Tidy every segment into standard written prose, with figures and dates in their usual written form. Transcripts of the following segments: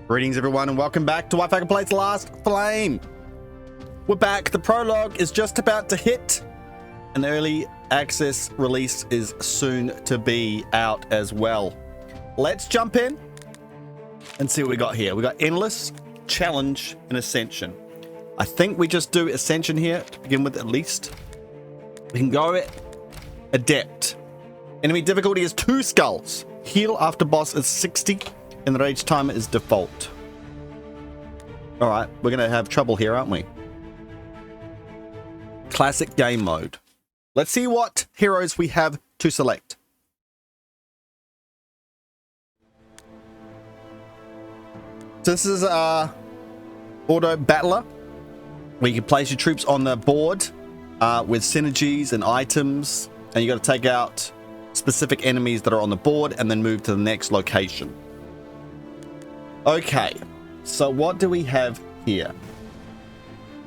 Greetings everyone and welcome back to WhiteFalcon Plays Last Flame. We're back. The prologue is just about to hit. An early access release is soon to be out as well. Let's jump in and see what we got here. We got Endless, Challenge, and Ascension. I think we just do Ascension here to begin with at least. We can go Adept. Enemy difficulty is 2 skulls. Heal after boss is 60. And the rage timer is default. Alright, we're going to have trouble here, aren't we? Classic game mode. Let's see what heroes we have to select. So this is Auto Battler, where you can place your troops on the board with synergies and items. And you got to take out specific enemies that are on the board and then move to the next location. Okay, so what do we have here?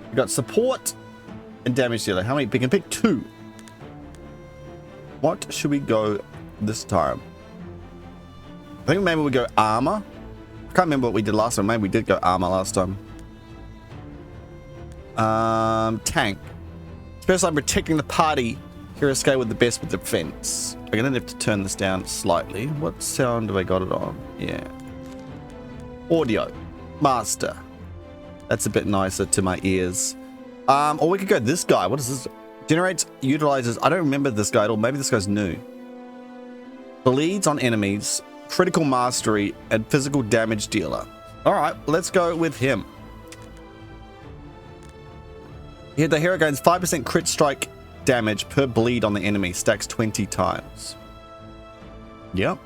We got support and damage dealer. How many? We can pick 2. What should we go this time? I think maybe we go armor. I can't remember what we did last time. Maybe we did go armor last time. Tank. First, I'm protecting the party. Hero scale with the best with defense. I'm gonna have to turn this down slightly. What sound have I got it on? Yeah. Audio master. That's a bit nicer to my ears. Or we could go this guy. What is this? Generates, utilizes. I don't remember this guy at all. Maybe this guy's new. Bleeds on enemies, critical mastery, and physical damage dealer. All right, let's go with him. Here, the hero gains 5% crit strike damage per bleed on the enemy. Stacks 20 times. Yep.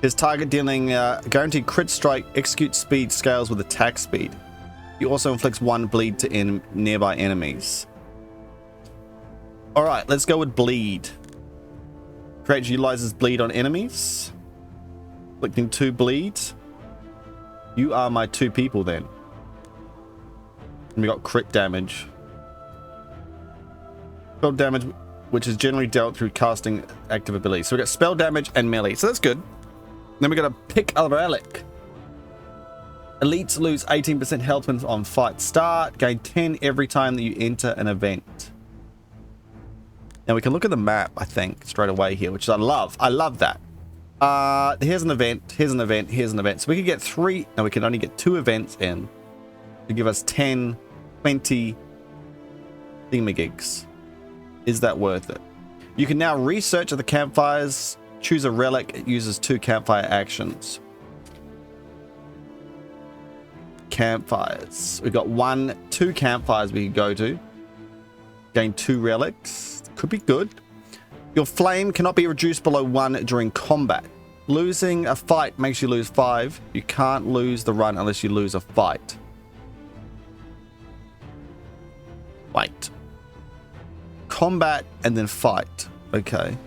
His target dealing guaranteed crit strike, execute speed scales with attack speed. He also inflicts 1 bleed to nearby enemies. Alright, let's go with bleed. Creature utilizes bleed on enemies. Inflicting 2 bleeds. You are my 2 people then. And we got crit damage. Spell damage, which is generally dealt through casting active abilities. So we got spell damage and melee. So that's good. Then we're going to pick a relic. Elites lose 18% health when on fight start. Gain 10 every time that you enter an event. Now we can look at the map, I think, straight away here, which I love. I love that. Here's an event. Here's an event. Here's an event. So we could get 3. No, we can only get 2 events in to give us 10, 20 themagigs. Is that worth it? You can now research at the campfires. Choose a relic. It uses 2 campfire actions. Campfires. We've got 2 campfires we can go to. Gain 2 relics. Could be good. Your flame cannot be reduced below 1 during combat. Losing a fight makes you lose 5. You can't lose the run unless you lose a fight. Wait. Combat and then fight. Okay.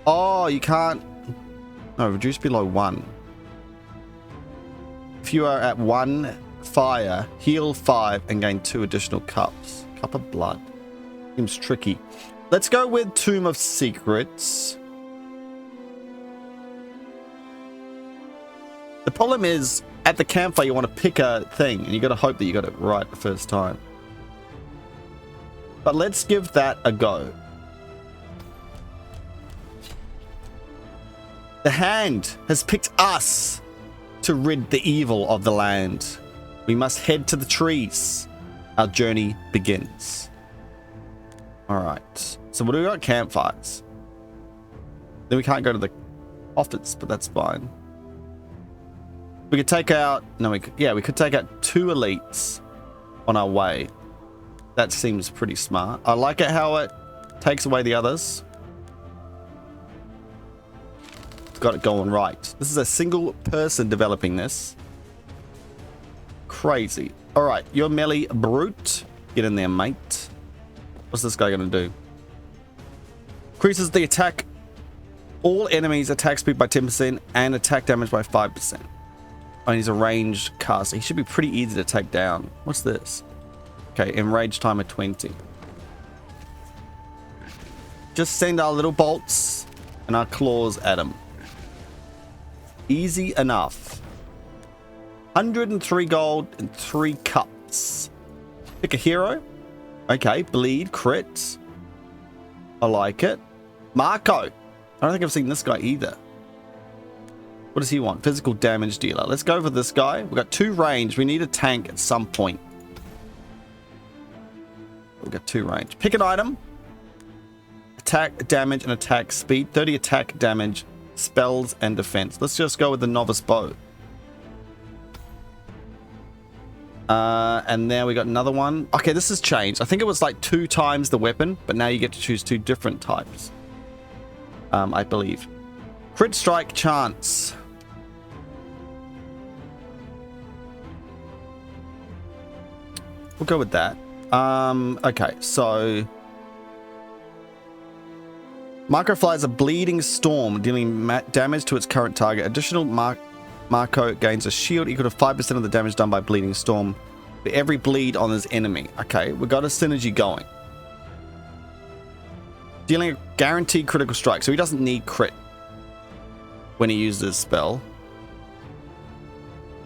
Oh, you can't. No, reduce below 1. If you are at 1 fire, heal 5 and gain 2 additional cups. Cup of blood. Seems tricky. Let's go with Tomb of Secrets. The problem is, at the campfire, you want to pick a thing, and you got to hope that you got it right the first time. But let's give that a go. The hand has picked us to rid the evil of the land. We must head to the trees. Our journey begins. Alright. So what do we got? Campfires. Then we can't go to the office, but that's fine. We could take out... No, we could take out 2 elites on our way. That seems pretty smart. I like it how it takes away the others. Got it going right. This is a single person developing this. Crazy. All right, you're melee brute. Get in there, mate. What's this guy gonna do? Increases the attack. All enemies attack speed by 10% and attack damage by 5%. Oh, he's a ranged caster. He should be pretty easy to take down. What's this? Okay, enrage timer 20. Just send our little bolts and our claws at him. Easy enough. 103 gold and 3 cups. Pick a hero. Okay, bleed, crits. I like it. Marco. I don't think I've seen this guy either. What does he want? Physical damage dealer. Let's go for this guy. We've got 2 range. We need a tank at some point. We've got 2 range. Pick an item. Attack, damage, and attack speed. 30 attack, damage, spells, and defense. Let's just go with the novice bow. And now we got another one. Okay, this has changed. I think it was like 2 times the weapon, but now you get to choose 2 different types. I believe. Crit strike chance. We'll go with that. Okay, so Marco flies a bleeding storm, dealing damage to its current target. Additional Marco gains a shield equal to 5% of the damage done by bleeding storm for every bleed on his enemy. Okay, we got a synergy going. Dealing a guaranteed critical strike, so he doesn't need crit when he uses his spell.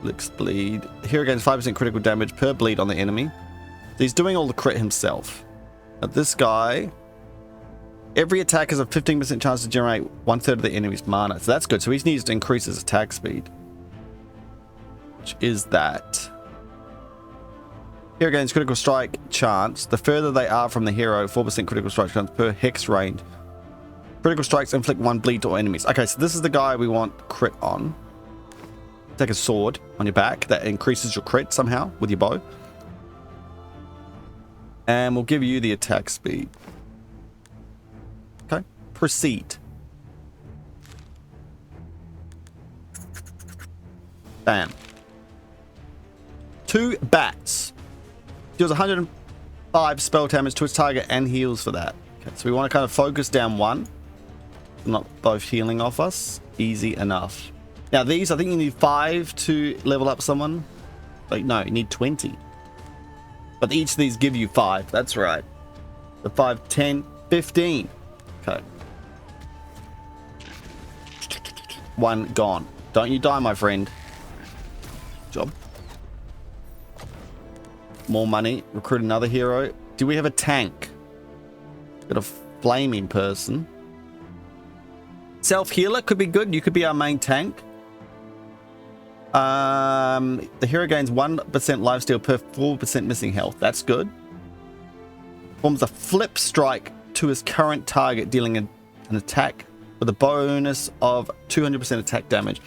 Licks bleed. The hero gains 5% critical damage per bleed on the enemy. So he's doing all the crit himself. Now this guy, every attack has a 15% chance to generate 1/3 of the enemy's mana. So that's good. So he needs to increase his attack speed. Which is that. Hero gains critical strike chance. The further they are from the hero, 4% critical strike chance per hex range. Critical strikes inflict 1 bleed to all enemies. Okay, so this is the guy we want crit on. Take a sword on your back. That increases your crit somehow with your bow. And we'll give you the attack speed. Okay, proceed. Bam. 2 bats. Deals 105 spell damage to its target and heals for that. Okay, so we want to kind of focus down one. Not both healing off us. Easy enough. Now these, I think you need 5 to level up someone. Like, no, you need 20. But each of these give you 5. That's right. The 5, 10, 15. Okay. 1 gone. Don't you die, my friend. Job. More money. Recruit another hero. Do we have a tank? Got a flaming person. Self-healer could be good. You could be our main tank. The hero gains 1% lifesteal per 4% missing health. That's good. Forms a flip strike to his current target, dealing an attack with a bonus of 200% attack damage.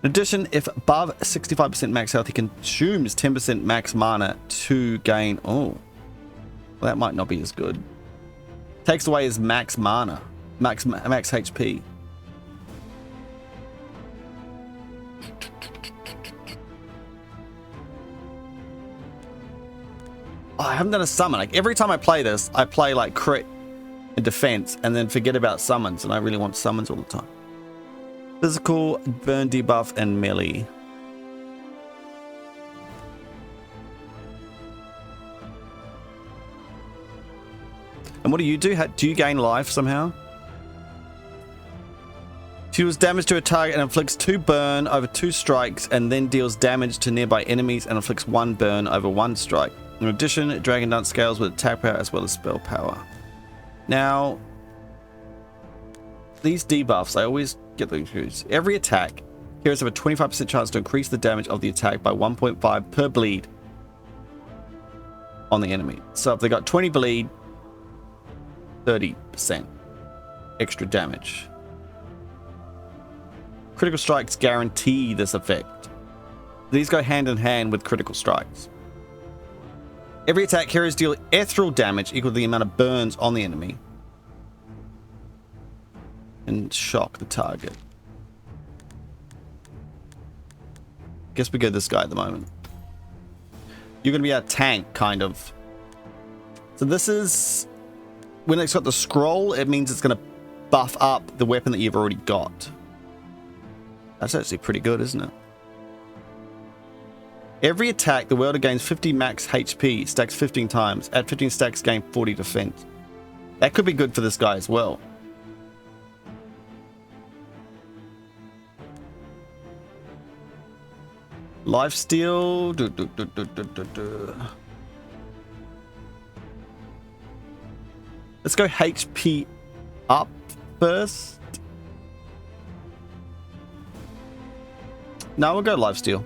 In addition, if above 65% max health, he consumes 10% max mana to gain... Oh, well, that might not be as good. Takes away his max mana. Max HP. Oh, I haven't done a summon. Like every time I play this, I play like crit and defense and then forget about summons, and I really want summons all the time. Physical, burn debuff, and melee. And what do you do? Do you gain life somehow? Deals damage to a target and inflicts 2 burn over 2 strikes, and then deals damage to nearby enemies and inflicts 1 burn over 1 strike. In addition, Dragon Dance scales with attack power as well as spell power. Now, these debuffs, I always get them confused. Every attack, heroes have a 25% chance to increase the damage of the attack by 1.5 per bleed on the enemy. So if they got 20 bleed, 30% extra damage. Critical strikes guarantee this effect. These go hand in hand with critical strikes. Every attack, heroes deal ethereal damage equal to the amount of burns on the enemy and shock the target. Guess we go this guy at the moment. You're going to be our tank, kind of. So this is... When it's got the scroll, it means it's going to buff up the weapon that you've already got. That's actually pretty good, isn't it? Every attack, the wielder gains 50 max HP, stacks 15 times. At 15 stacks, gain 40 defense. That could be good for this guy as well. Lifesteal. Let's go HP up first. No, we'll go lifesteal.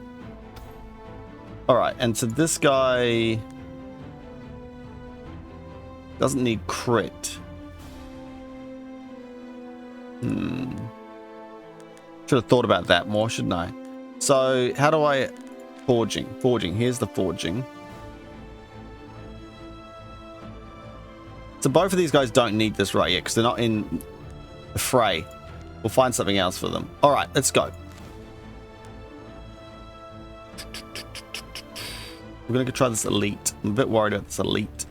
Alright, and so this guy doesn't need crit. Should have thought about that more, shouldn't I? So, how do I... Forging. Forging. Here's the forging. So both of these guys don't need this right yet because they're not in the fray. We'll find something else for them. Alright, let's go. We're going to try this elite. I'm a bit worried about this elite.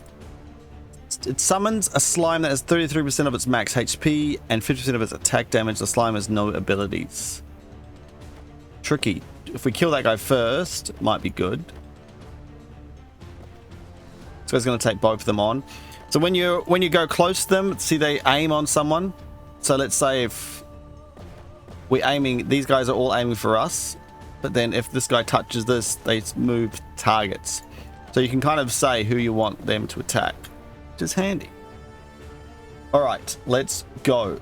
It summons a slime that has 33% of its max HP and 50% of its attack damage. The slime has no abilities. Tricky. If we kill that guy first, it might be good. So it's going to take both of them on. So when you go close to them, see they aim on someone. So let's say if we're aiming, these guys are all aiming for us. But then if this guy touches this, they move targets. So you can kind of say who you want them to attack. Which is handy. Alright, let's go.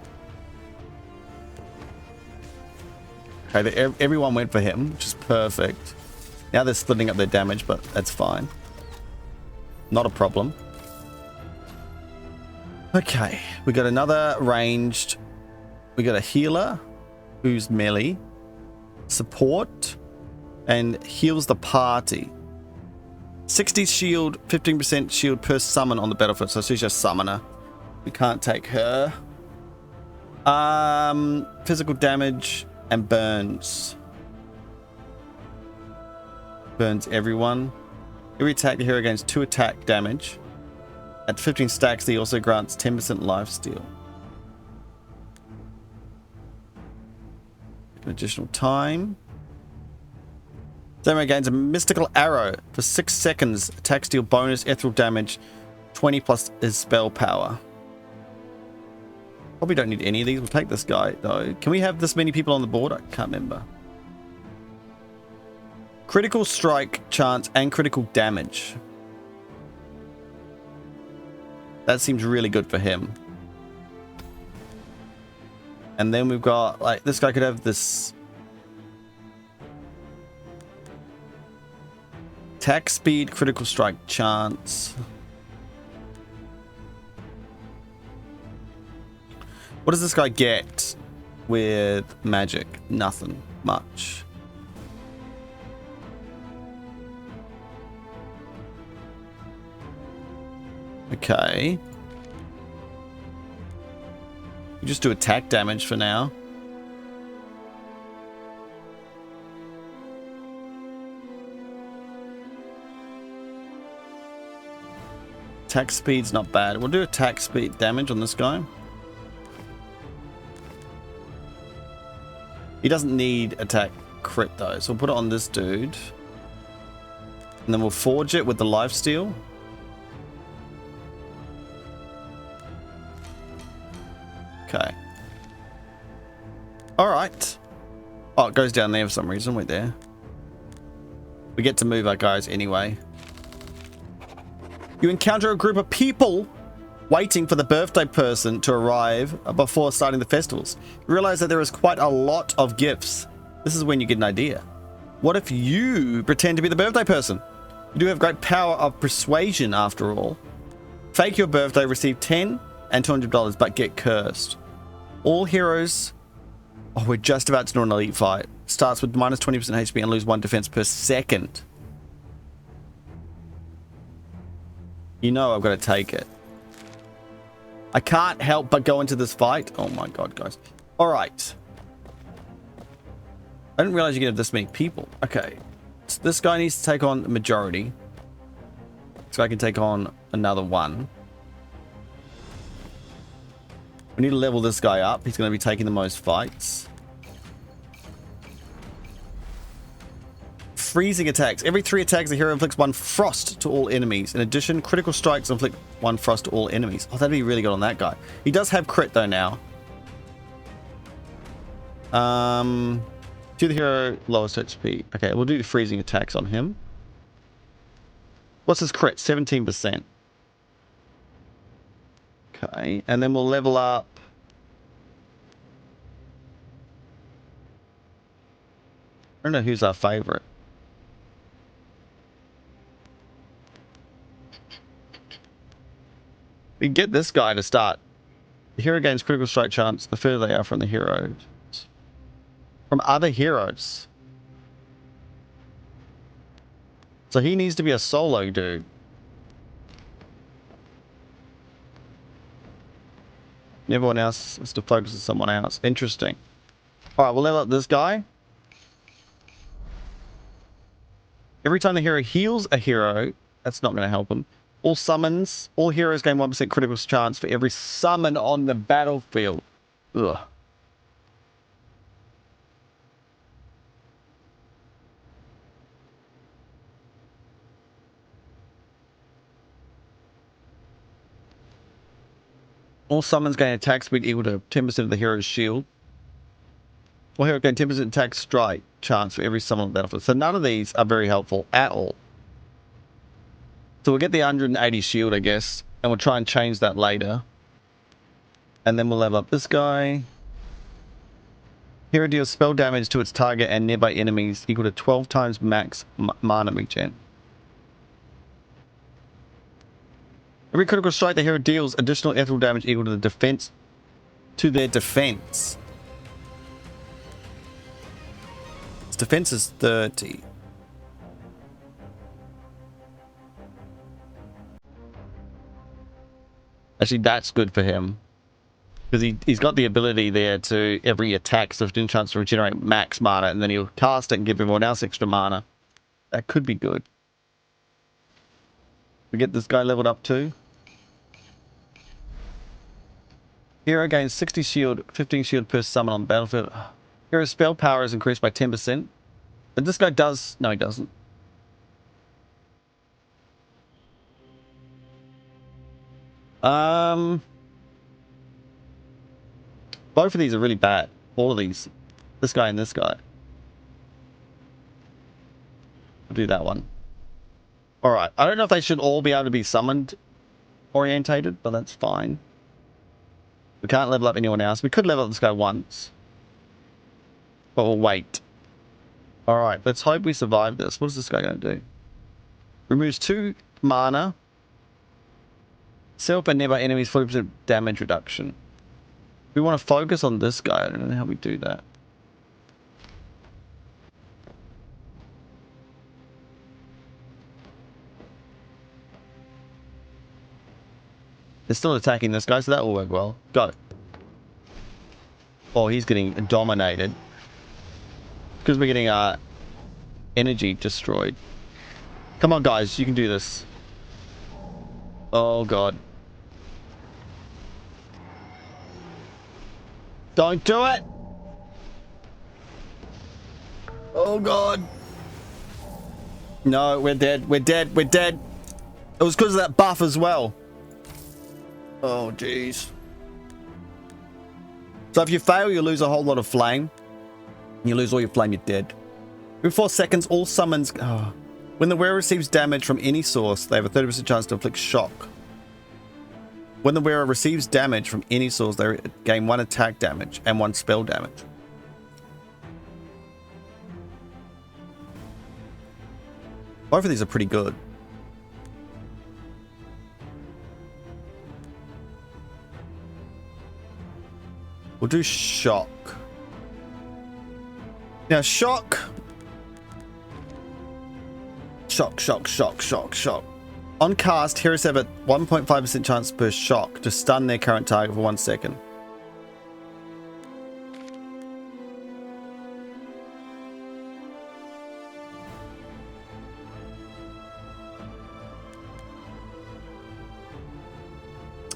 Okay, everyone went for him, which is perfect. Now they're splitting up their damage, but that's fine. Not a problem. Okay, we got another ranged. We got a healer who's melee. Support and heals the party. 60 shield, 15% shield per summon on the battlefield. So she's just summoner. We can't take her. Physical damage and burns. Burns everyone. Every attack the hero gains 2 attack damage. At 15 stacks, he also grants 10% lifesteal. Additional time. Samurai gains a mystical arrow for 6 seconds. Attack steal bonus, ethereal damage, 20 plus his spell power. Probably don't need any of these. We'll take this guy though. Can we have this many people on the board? I can't remember. Critical strike chance and critical damage. That seems really good for him. And then we've got, like, this guy could have this attack speed, critical strike chance. What does this guy get with magic? Nothing much. Okay. You just do attack damage for now. Attack speed's not bad. We'll do attack speed damage on this guy. He doesn't need attack crit though, so we'll put it on this dude. And then we'll forge it with the lifesteal. Okay. Alright. Oh, it goes down there for some reason. Wait there. We get to move our guys anyway. You encounter a group of people waiting for the birthday person to arrive before starting the festivals. You realize that there is quite a lot of gifts. This is when you get an idea. What if you pretend to be the birthday person? You do have great power of persuasion after all. Fake your birthday, receive 10 and $200, but get cursed. All heroes... Oh, we're just about to do an elite fight. Starts with minus 20% HP and lose 1 defense per second. You know I've got to take it. I can't help but go into this fight. Oh my god, guys. Alright. I didn't realize you could have this many people. Okay. So this guy needs to take on the majority. So I can take on another one. We need to level this guy up. He's going to be taking the most fights. Freezing attacks. Every 3 attacks, the hero inflicts 1 frost to all enemies. In addition, critical strikes inflict 1 frost to all enemies. Oh, that'd be really good on that guy. He does have crit though now. To the hero, lowest HP. Okay, we'll do the freezing attacks on him. What's his crit? 17%. Okay, and then we'll level up. I don't know who's our favorite. We can get this guy to start. The hero gains critical strike chance the further they are from the heroes. From other heroes. So he needs to be a solo dude. Everyone else has to focus on someone else. Interesting. Alright, we'll level up this guy. Every time the hero heals a hero, that's not going to help him. All summons, all heroes gain 1% critical chance for every summon on the battlefield. Ugh. All summons gain attack speed equal to 10% of the hero's shield. All heroes gain 10% attack strike chance for every summon on the battlefield. So none of these are very helpful at all. So we'll get the 180 shield, I guess, and we'll try and change that later. And then we'll level up this guy. Hero deals spell damage to its target and nearby enemies equal to 12 times max mana regen. Every critical strike the hero deals additional ethereal damage equal to the defense to their defense. Its defense is 30. Actually, that's good for him. Because he's got the ability there to every attack, so a chance to regenerate max mana, and then he'll cast it and give everyone else extra mana. That could be good. We get this guy leveled up too. Hero gains 60 shield, 15 shield per summon on the battlefield. Hero's spell power is increased by 10%. But this guy does... No, he doesn't. Both of these are really bad. All of these. This guy and this guy. I'll do that one. Alright. I don't know if they should all be able to be summoned orientated, but that's fine. We can't level up anyone else. We could level up this guy once. But we'll wait. Alright. Let's hope we survive this. What is this guy going to do? Removes 2 mana. Self and nearby enemies 40% damage reduction. We want to focus on this guy. I don't know how we do that. They're still attacking this guy, so that will work well. Go. Oh, he's getting dominated. Because we're getting energy destroyed. Come on, guys. You can do this. Oh, God. Don't do it! Oh, God. No, we're dead. We're dead. We're dead. It was because of that buff as well. Oh, jeez. So if you fail, you lose a whole lot of flame. You lose all your flame, you're dead. Every 4 seconds, all summons... Oh. When the wearer receives damage from any source, they have a 30% chance to inflict shock. When the wearer receives damage from any source, they gain 1 attack damage and 1 spell damage. Both of these are pretty good. We'll do shock. Now, shock. Shock. On cast, heroes have a 1.5% chance per shock to stun their current target for 1 second.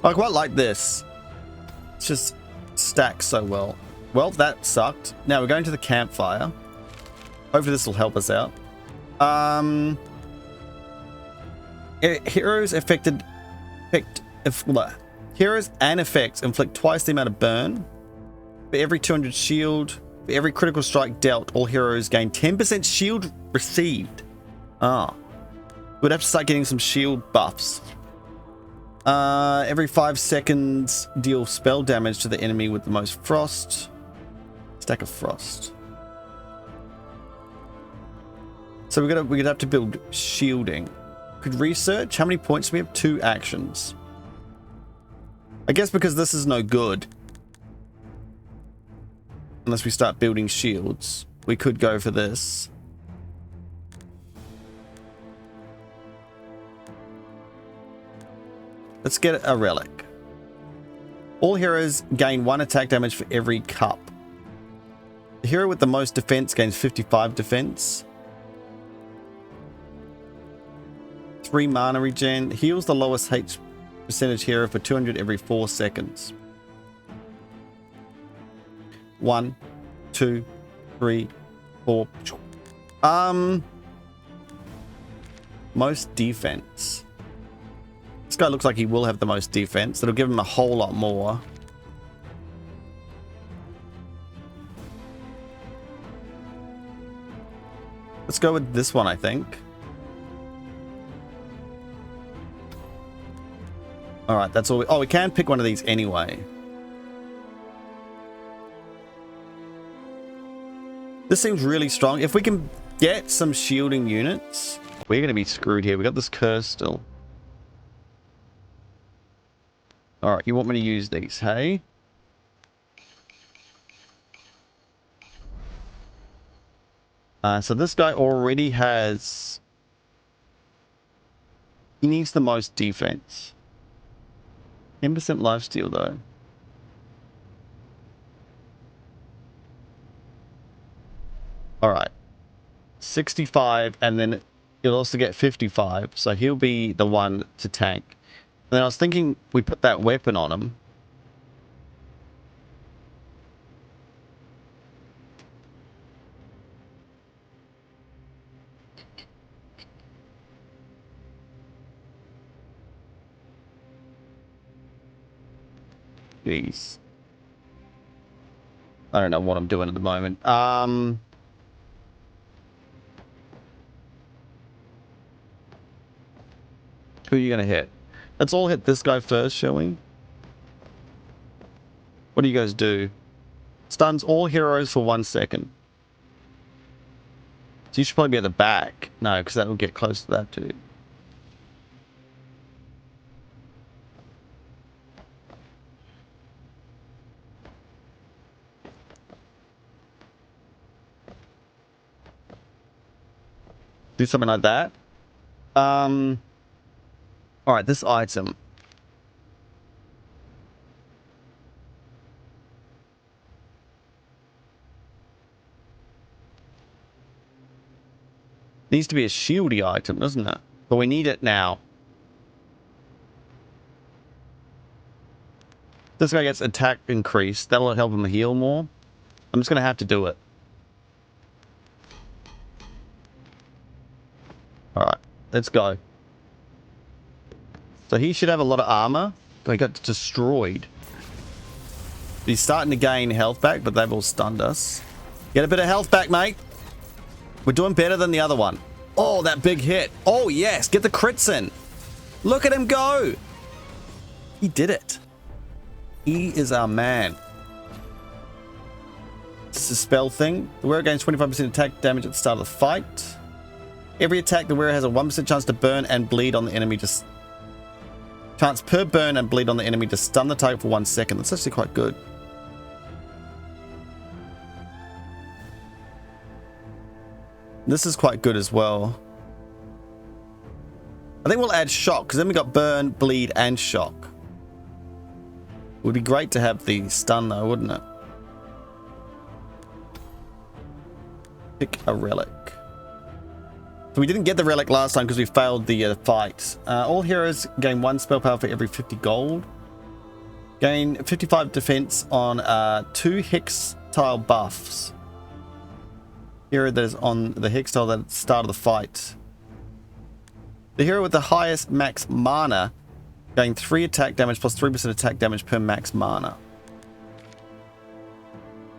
I quite like this. It's just stacks so well. Well, that sucked. Now we're going to the campfire. Hopefully this will help us out. Heroes heroes and effects inflict twice the amount of burn for every 200 shield For every critical strike dealt, all heroes gain 10% shield received. Ah. We'd have to start getting some shield buffs. Every 5 seconds, deal spell damage to the enemy with the most frost. Stack of frost. So we're gonna have to build shielding. Could research. How many points do we have? 2 actions. I guess because this is no good. Unless we start building shields. We could go for this. Let's get a relic. All heroes gain 1 attack damage for every cup. The hero with the most defense gains 55 defense. 3 mana regen. Heals the lowest H percentage hero for 200 every 4 seconds. 1, 2, 3, 4. Most defense. This guy looks like he will have the most defense. That'll give him a whole lot more. Let's go with this one, I think. Alright, that's all. Oh, we can pick one of these anyway. This seems really strong. If we can get some shielding units, we're going to be screwed here. We got this curse still. Alright, you want me to use these, hey? So this guy already has... He needs the most defense. 10% lifesteal though. Alright. 65 and then he'll also get 55. So he'll be the one to tank. And then I was thinking we put that weapon on him. Jeez. I don't know what I'm doing at the moment. Who are you going to hit? Let's all hit this guy first, shall we? What do you guys do? Stuns all heroes for 1 second. So you should probably be at the back. No, because that will get close to that dude. Do something like that. Alright, this item. Needs to be a shieldy item, doesn't it? But we need it now. This guy gets attack increased. That'll help him heal more. I'm just going to have to do it. Alright, let's go. So he should have a lot of armor. But he got destroyed. He's starting to gain health back, but they've all stunned us. Get a bit of health back, mate. We're doing better than the other one. Oh, that big hit. Oh, yes. Get the crits in. Look at him go. He did it. He is our man. This is a spell thing. The wearer gains 25% attack damage at the start of the fight. Every attack, the wearer has a 1% chance to burn and bleed on the enemy. Just chance per burn and bleed on the enemy to stun the target for 1 second. That's actually quite good. This is quite good as well. I think we'll add shock, because then we got burn, bleed, and shock. It would be great to have the stun though, wouldn't it? Pick a relic. So we didn't get the relic last time because we failed the fight. All heroes gain 1 spell power for every 50 gold. Gain 55 defense on 2 hex tile buffs. Hero that is on the hex tile at the start of the fight. The hero with the highest max mana gain 3 attack damage plus 3% attack damage per max mana.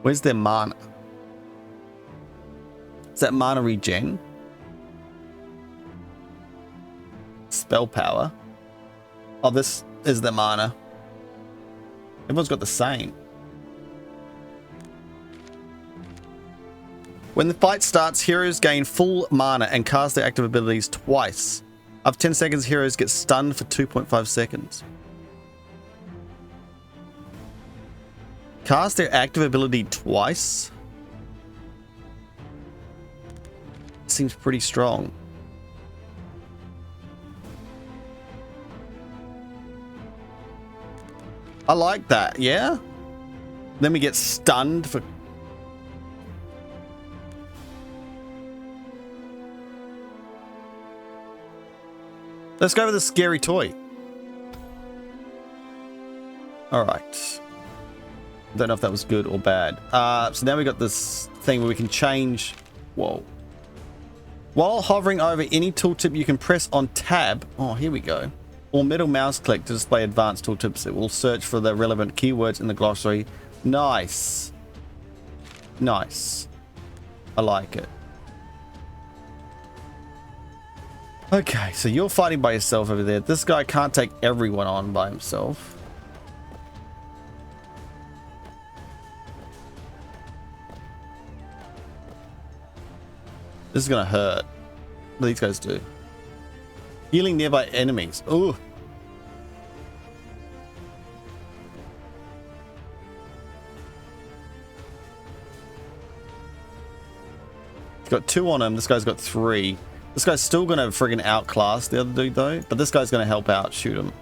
Where's their mana? Is that mana regen? Spell power. Oh, this is the mana. Everyone's got the same. When the fight starts, heroes gain full mana and cast their active abilities twice. After 10 seconds, heroes get stunned for 2.5 seconds. Cast their active ability twice? Seems pretty strong. I like that, yeah? Then we get stunned for... Let's go with the scary toy. Alright. Don't know if that was good or bad. So now we got this thing where we can change... Whoa. While hovering over any tooltip, you can press on tab. Oh, here we go. Or middle mouse click to display advanced tooltips. It will search for the relevant keywords in the glossary. Nice. Nice. I like it. Okay, so you're fighting by yourself over there. This guy can't take everyone on by himself. This is gonna hurt. What do these guys do? Healing nearby enemies. Ooh. He's got 2 on him. This guy's got 3. This guy's still gonna friggin' outclass the other dude though. But this guy's gonna help out shoot him.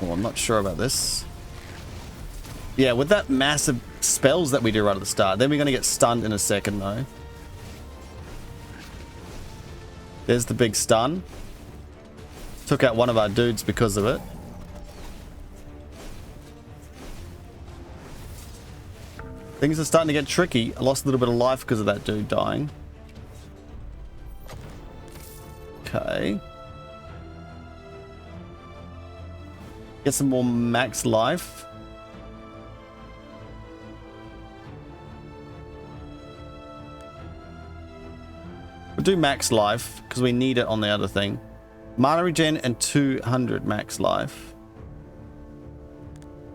Oh, I'm not sure about this. Yeah, with that massive spells that we do right at the start. Then we're gonna get stunned in a second though. There's the big stun. Took out one of our dudes because of it. Things are starting to get tricky. I lost a little bit of life because of that dude dying. Okay. Get some more max life. We'll do max life because we need it on the other thing. Mana regen and 200 max life.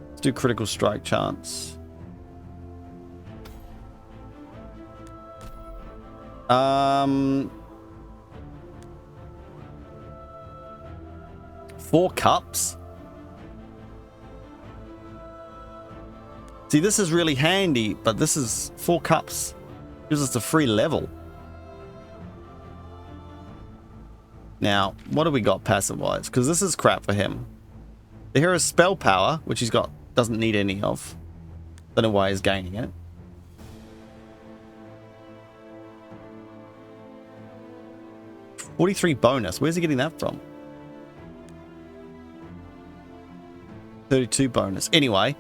Let's do critical strike chance. 4 cups. See, this is really handy, but this is 4 cups. Gives us a free level. Now, what do we got passive-wise? Because this is crap for him. The hero's spell power, which he's got, doesn't need any of. Don't know why he's gaining it. $43 bonus. Where's he getting that from? 32 bonus. Anyway,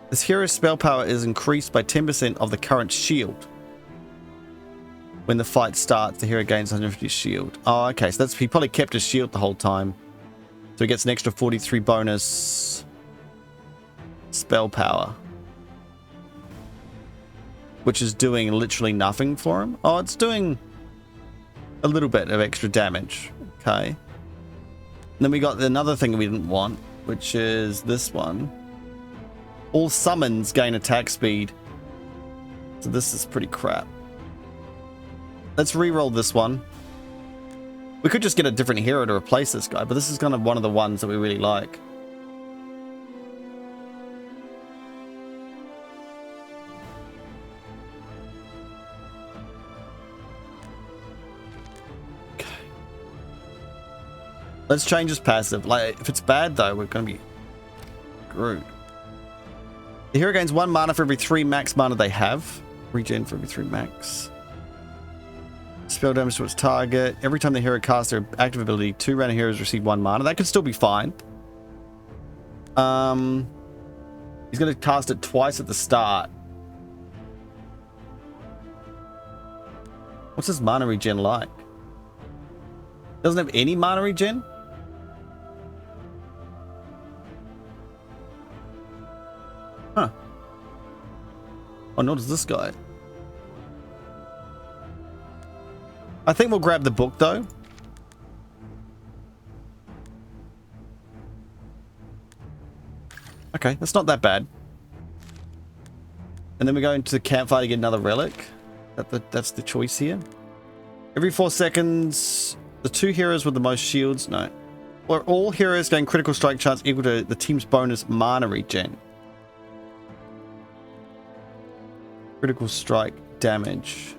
this hero's spell power is increased by 10% of the current shield. When the fight starts, the hero gains 150 shield. Oh, okay. So that's, he probably kept his shield the whole time. So he gets an extra 43 bonus spell power. Which is doing literally nothing for him. Oh, it's doing a little bit of extra damage. Okay. And then we got another thing we didn't want, which is this one. All summons gain attack speed. So this is pretty crap. Let's re-roll this one. We could just get a different hero to replace this guy, but this is kind of one of the ones that we really like. Okay. Let's change his passive. Like, if it's bad though, we're going to be screwed. The hero gains 1 mana for every 3 max mana they have. Regen for every 3 max. Spell damage to its target. Every time the hero casts their active ability, 2 random heroes receive 1 mana. That could still be fine. He's going to cast it twice at the start. What's his mana regen like? Doesn't have any mana regen? Huh. Oh, nor does this guy. I think we'll grab the book though. Okay, that's not that bad. And then we go into the campfire to get another relic. That's the choice here. Every 4 seconds, the 2 heroes with the most shields. No. Or all heroes gain critical strike chance equal to the team's bonus mana regen. Critical strike damage.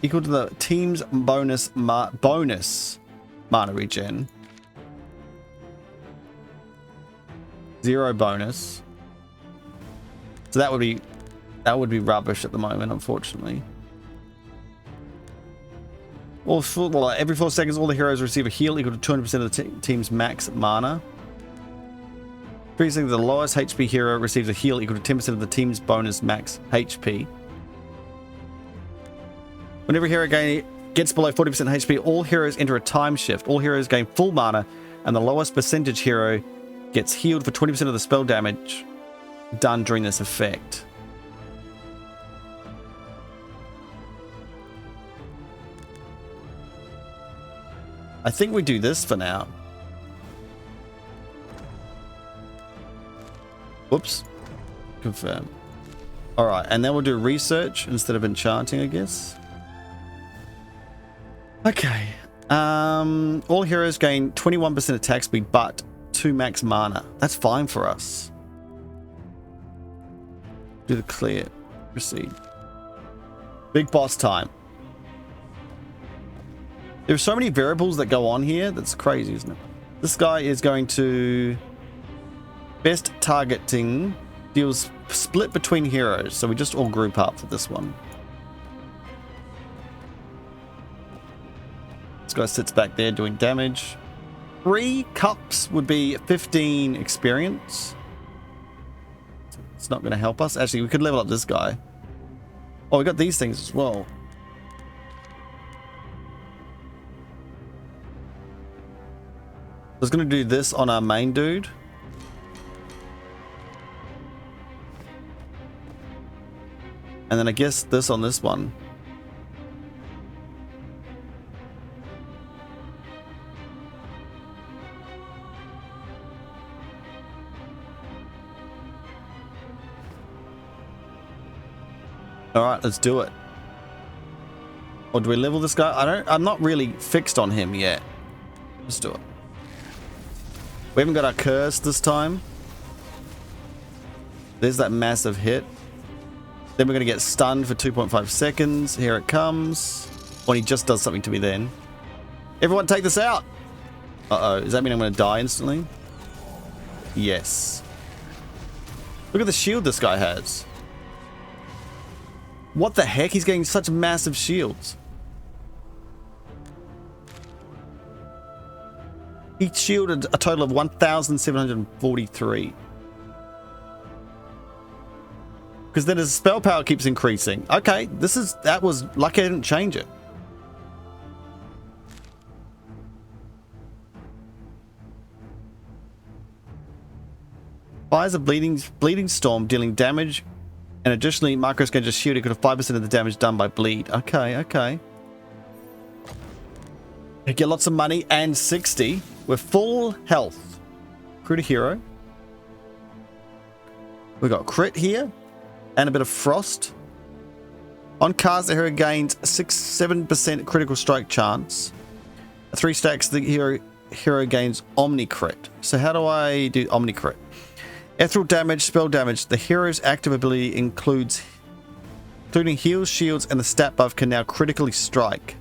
Equal to the team's bonus mana regen. 0 bonus. So that would be rubbish at the moment, unfortunately. Every 4 seconds, all the heroes receive a heal equal to 200% of the team's max mana. 3 seconds, the lowest HP hero receives a heal equal to 10% of the team's bonus max HP. Whenever a hero gets below 40% HP, all heroes enter a time shift. All heroes gain full mana, and the lowest percentage hero gets healed for 20% of the spell damage done during this effect. I think we do this for now. Whoops. Confirm. Alright, and then we'll do research instead of enchanting, I guess. Okay. All heroes gain 21% attack speed, but 2 max mana. That's fine for us. Do the clear. Proceed. Big boss time. There's so many variables that go on here. That's crazy, isn't it? This guy is going to... Best targeting deals split between heroes. So we just all group up for this one. This guy sits back there doing damage. 3 cups would be 15 experience. It's not going to help us. Actually, we could level up this guy. Oh, we got these things as well. I was going to do this on our main dude. And then I guess this on this one. Alright, let's do it. Or do we level this guy? I'm not really fixed on him yet. Let's do it. We haven't got our curse this time. There's that massive hit. Then we're going to get stunned for 2.5 seconds. Here it comes. When he just does something to me then. Everyone take this out! Uh-oh. Does that mean I'm going to die instantly? Yes. Look at the shield this guy has. What the heck? He's getting such massive shields. He shielded a total of 1,743. Because then his spell power keeps increasing. Okay, that was lucky I didn't change it. Fires a bleeding storm, dealing damage, and additionally, Marcos can just shield equal to 5% of the damage done by bleed. Okay, okay. We get lots of money and 60. We're full health. Crit a hero. We got crit here. And a bit of frost. On cast, the hero gains 7% critical strike chance. 3 stacks, the hero gains Omni Crit. So how do I do Omni Crit? Ethereal damage, spell damage. The hero's active ability including heals, shields, and the stat buff can now critically strike.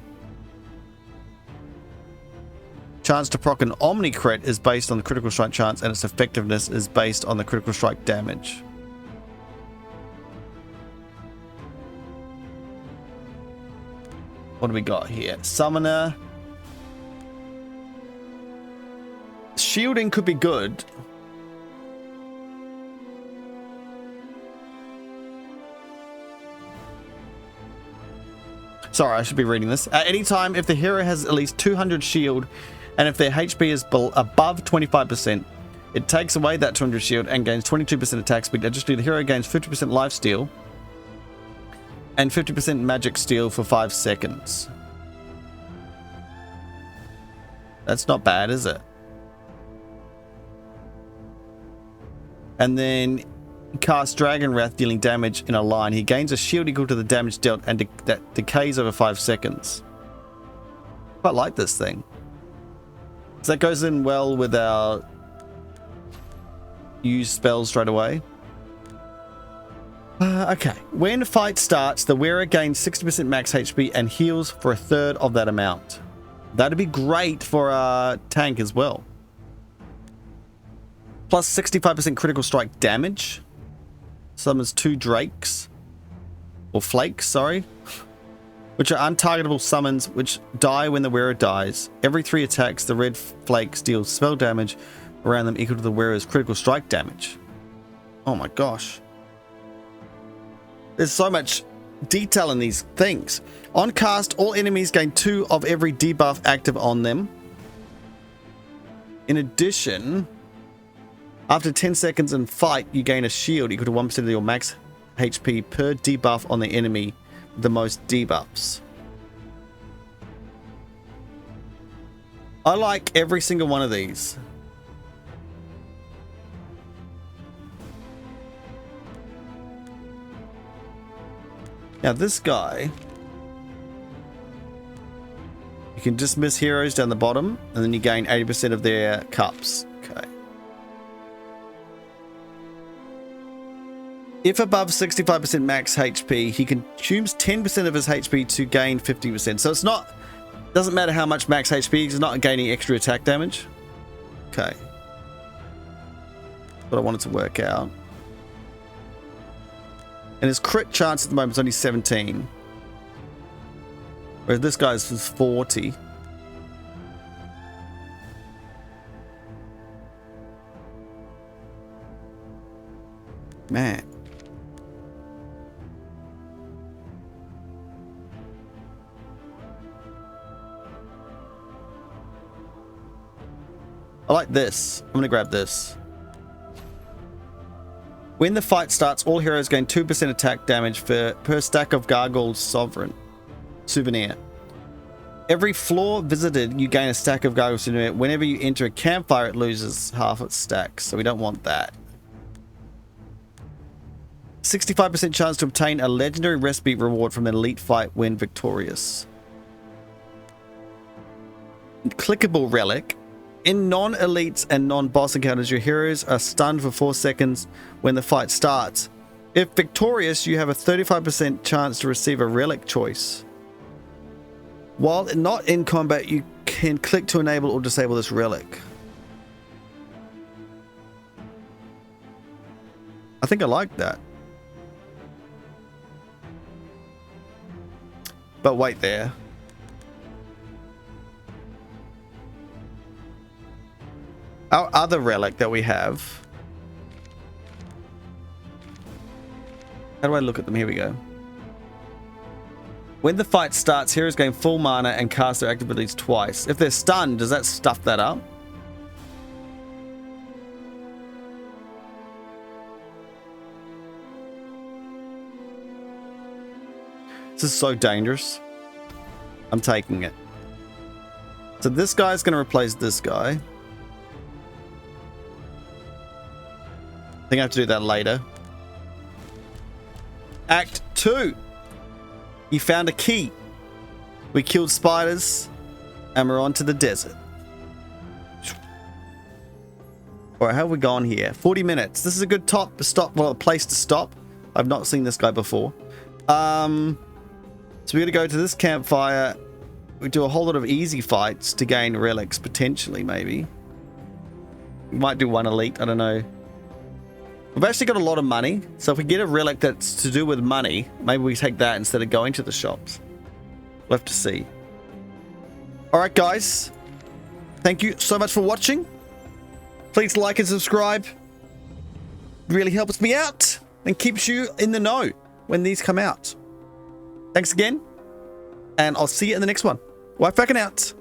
Chance to proc an Omni Crit is based on the critical strike chance, and its effectiveness is based on the critical strike damage. What do we got here? Summoner. Shielding could be good. Sorry, I should be reading this. At any time, if the hero has at least 200 shield, and if their HP is above 25%, it takes away that 200 shield and gains 22% attack speed. Additionally, the hero gains 50% lifesteal. And 50% magic steal for 5 seconds. That's not bad, is it? And then cast Dragon Wrath, dealing damage in a line. He gains a shield equal to the damage dealt and that decays over 5 seconds. Quite like this thing. So that goes in well with our use spells straight away. Okay. When fight starts, the wearer gains 60% max HP and heals for a third of that amount. That'd be great for a tank as well. Plus 65% critical strike damage. Summons 2 drakes. Or flakes, sorry. Which are untargetable summons which die when the wearer dies. Every 3 attacks, the red flakes deal spell damage around them equal to the wearer's critical strike damage. Oh my gosh. There's so much detail in these things. On cast, all enemies gain 2 of every debuff active on them. In addition, after 10 seconds in fight, you gain a shield equal to 1% of your max HP per debuff on the enemy with the most debuffs. I like every single one of these. Now this guy, you can dismiss heroes down the bottom, and then you gain 80% of their cups. Okay. If above 65% max HP, he consumes 10% of his HP to gain 50%. So it's not, doesn't matter how much max HP, he's not gaining extra attack damage. Okay. What I wanted to work out. And his crit chance at the moment is only 17. Whereas this guy's is 40. Man. I like this. I'm going to grab this. When the fight starts, all heroes gain 2% attack damage per stack of Gargoyle's Souvenir. Every floor visited, you gain a stack of Gargoyle's Souvenir. Whenever you enter a campfire, it loses half its stack, so we don't want that. 65% chance to obtain a legendary recipe reward from an elite fight when victorious. Clickable relic. In non-elites and non-boss encounters, your heroes are stunned for 4 seconds when the fight starts. If victorious, you have a 35% chance to receive a relic choice. While not in combat, you can click to enable or disable this relic. I think I like that. But wait there. Our other relic that we have. How do I look at them? Here we go. When the fight starts, heroes gain full mana and cast their active abilities twice. If they're stunned, does that stuff that up? This is so dangerous. I'm taking it. So this guy's going to replace this guy. I think I have to do that later. Act 2. You found a key. We killed spiders and we're on to the desert. Alright, how have we gone here? 40 minutes. This is a good place to stop. I've not seen this guy before. So we're going to go to this campfire. We do a whole lot of easy fights to gain relics, potentially, maybe. We might do one elite, I don't know. We've actually got a lot of money, so if we get a relic that's to do with money, maybe we take that instead of going to the shops. We'll have to see. Alright guys, thank you so much for watching. Please like and subscribe. It really helps me out and keeps you in the know when these come out. Thanks again, and I'll see you in the next one. WhiteFalcon out.